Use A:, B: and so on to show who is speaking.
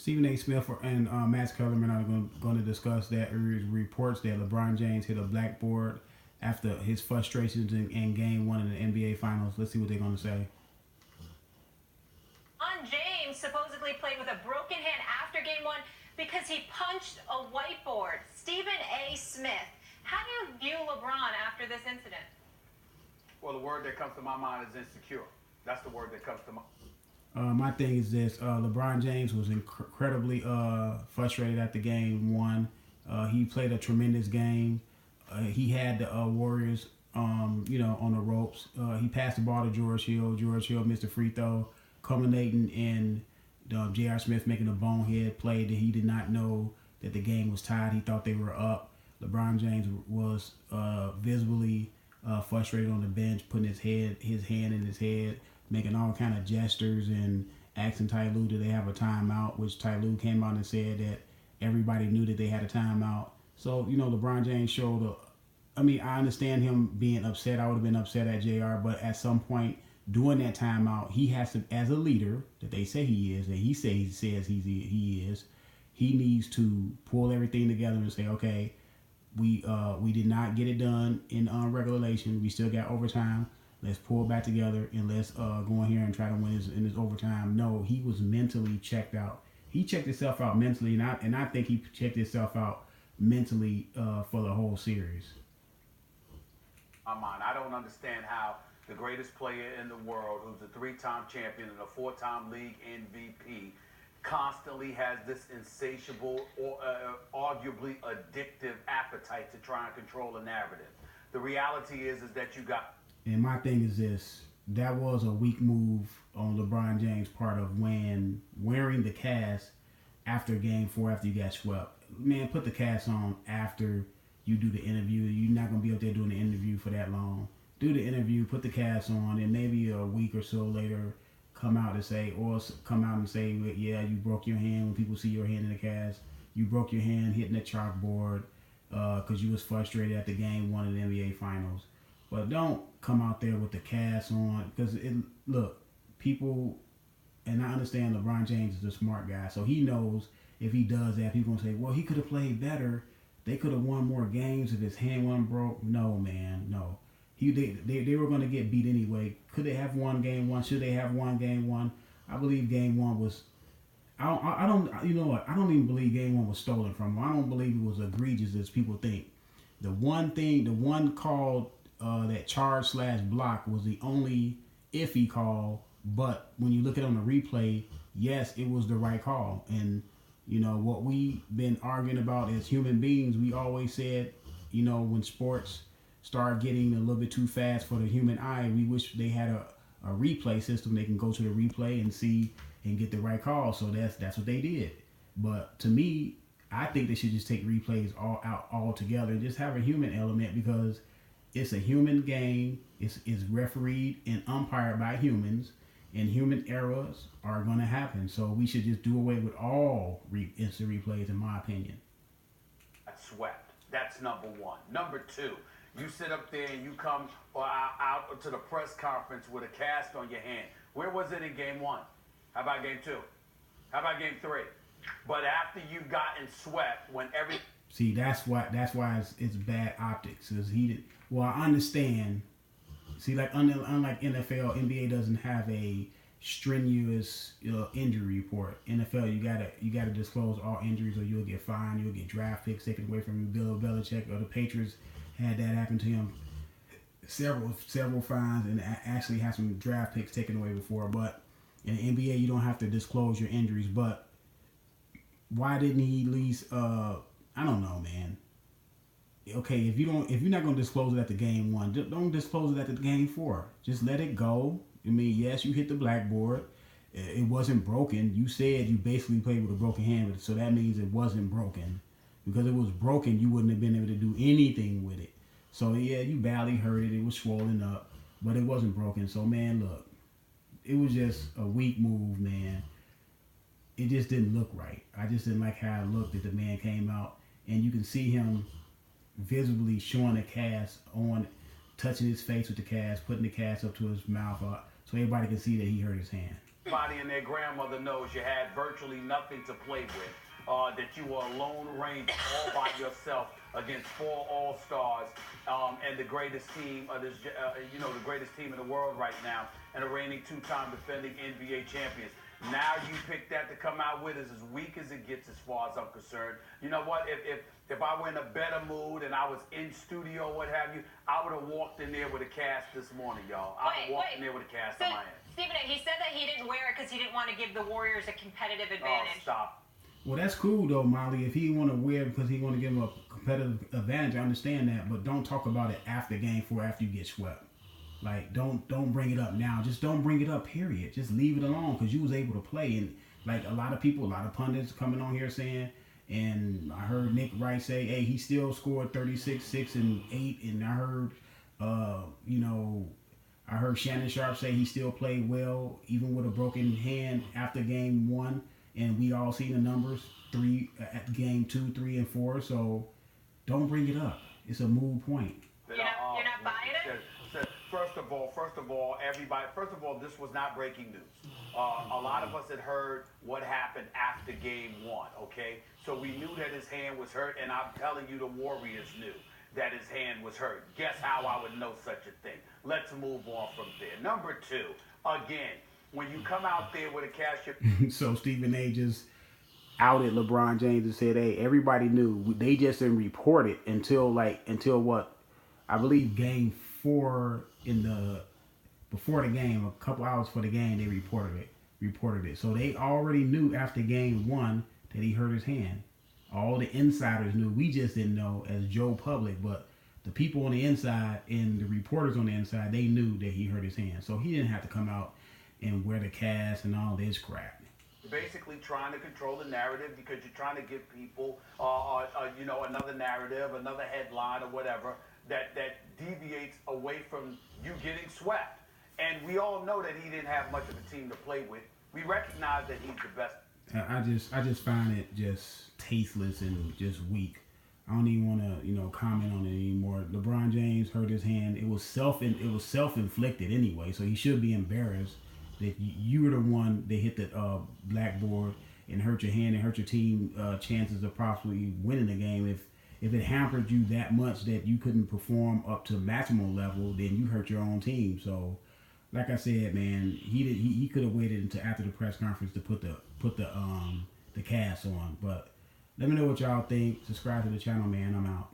A: Stephen A. Smith and Matt Kellerman are going to discuss that. There is reports that LeBron James hit a blackboard after his frustrations in Game 1 of the NBA Finals. Let's see what they're going to say.
B: James supposedly played with a broken hand after Game 1 because he punched a whiteboard. Stephen A. Smith, how do you view LeBron after this incident?
C: Well, the word that comes to my mind is insecure. That's the word that comes to my
A: My thing is this: LeBron James was incredibly frustrated after Game 1. He played a tremendous game. He had the Warriors, on the ropes. He passed the ball to George Hill. George Hill missed a free throw, culminating in J.R. Smith making a bonehead play that he did not know that the game was tied. He thought they were up. LeBron James was visibly frustrated on the bench, putting his hand in his head, making all kind of gestures and asking Ty Lue, did they have a timeout? Which Ty Lue came out and said that everybody knew that they had a timeout. So, LeBron James showed I understand him being upset. I would have been upset at JR, but at some point during that timeout, he has to, as a leader that they say he is, that he says he is, he needs to pull everything together and say, okay, we did not get it done in regulation. We still got overtime. Let's pull back together and let's go in here and try to win in this overtime. No, he was mentally checked out. He checked himself out mentally, and I think he checked himself out mentally for the whole series.
C: I don't understand how the greatest player in the world, who's a 3-time champion and a 4-time league MVP, constantly has this insatiable or arguably addictive appetite to try and control a narrative. The reality is that you got...
A: And my thing is this: that was a weak move on LeBron James' part of when wearing the cast after Game 4 after you got swept. Man, put the cast on after you do the interview. You're not going to be up there doing the interview for that long. Do the interview, put the cast on, and maybe a week or so later come out and say, yeah, you broke your hand. When people see your hand in the cast, you broke your hand hitting the chalkboard because you was frustrated at the Game 1 of the NBA Finals. But don't come out there with the cast on, because people, and I understand LeBron James is a smart guy, so he knows if he does that, people gonna say, well, he could have played better. They could have won more games if his hand wasn't broke. No, man, no. They were going to get beat anyway. Could they have won Game 1? Should they have won Game 1? I believe Game 1 was... I don't even believe Game 1 was stolen from them. I don't believe it was egregious as people think. The one call, that charge/block was the only iffy call, but when you look at it on the replay, yes, it was the right call. And, what we've been arguing about as human beings, we always said, when sports start getting a little bit too fast for the human eye, we wish they had a replay system. They can go to the replay and see and get the right call. So that's what they did. But to me, I think they should just take replays all out altogether and just have a human element, because it's a human game. It's refereed and umpired by humans, and human errors are going to happen. So we should just do away with all instant replays, in my opinion.
C: That's swept. That's number one. Number two, you sit up there and you come out to the press conference with a cast on your hand. Where was it in Game 1? How about Game 2? How about Game 3? But after you've gotten swept, when every...
A: See, that's why it's bad optics. Cause I understand. See, like unlike NFL, NBA doesn't have a strenuous injury report. NFL, you gotta disclose all injuries, or you'll get fined. You'll get draft picks taken away from you. Bill Belichick or the Patriots had that happen to him. Several fines, and actually had some draft picks taken away before. But in the NBA, you don't have to disclose your injuries. But why didn't he at least? I don't know, man. Okay, if you're not gonna disclose it at the Game 1, don't disclose it at the Game 4. Just let it go. I mean, yes, you hit the blackboard. It wasn't broken. You said you basically played with a broken hand, so that means it wasn't broken. Because if it was broken, you wouldn't have been able to do anything with it. So yeah, you badly hurt it. It was swollen up, but it wasn't broken. So man, look, it was just a weak move, man. It just didn't look right. I just didn't like how it looked that the man came out, and you can see him visibly showing a cast on, touching his face with the cast, putting the cast up to his mouth, so everybody can see that he hurt his hand.
C: Everybody and their grandmother knows you had virtually nothing to play with. That you were a lone ranger all by yourself against 4 All-Stars and the greatest team of this, the greatest team in the world right now, and the reigning 2-time defending NBA champions. Now you pick that to come out with is as weak as it gets as far as I'm concerned. You know what? If I were in a better mood and I was in studio, what have you, I would have walked in there with a cast this morning, y'all. I would have walked in there with a cast in my hand.
B: Stephen A., he said that he didn't wear it because he didn't want to give the Warriors a competitive advantage.
C: Oh, stop.
A: Well, that's cool though, Molly. If he want to wear it because he want to give him a competitive advantage, I understand that. But don't talk about it after game 4, after you get swept. Like, don't bring it up now. Just don't bring it up, period. Just leave it alone because you was able to play. And like a lot of people, a lot of pundits coming on here saying, and I heard Nick Wright say, hey, he still scored 36, 6, and 8. And I heard, I heard Shannon Sharp say he still played well, even with a broken hand after game 1. And we all seen the numbers, 3 at game 2, 3, and 4. So don't bring it up. It's a moot point.
B: You're not buying it?
C: First of all, everybody. First of all, this was not breaking news. A lot of us had heard what happened after game 1. Okay, so we knew that his hand was hurt, and I'm telling you, the Warriors knew that his hand was hurt. Guess how I would know such a thing? Let's move on from there. Number 2, again, when you come out there with a cash.
A: So Stephen A. just outed LeBron James and said, hey, everybody knew. They just didn't report it until what? I believe game 4 before the game, a couple hours before the game, they reported it. So they already knew after game 1 that he hurt his hand. All the insiders knew. We just didn't know as Joe Public, but the people on the inside and the reporters on the inside, they knew that he hurt his hand. So he didn't have to come out and wear the cast and all this crap.
C: Basically trying to control the narrative because you're trying to give people, another narrative, another headline or whatever that deviates away from you getting swept. And we all know that he didn't have much of a team to play with. We recognize that he's the best.
A: I just find it just tasteless and just weak. I don't even want to, comment on it anymore. LeBron James hurt his hand. It was self-inflicted anyway, so he should be embarrassed that you were the one that hit the blackboard and hurt your hand and hurt your team chances of possibly winning the game. If it hampered you that much that you couldn't perform up to maximal level, then you hurt your own team. So, like I said, man, he could have waited until after the press conference to put the cast on. But let me know what y'all think. Subscribe to the channel, man. I'm out.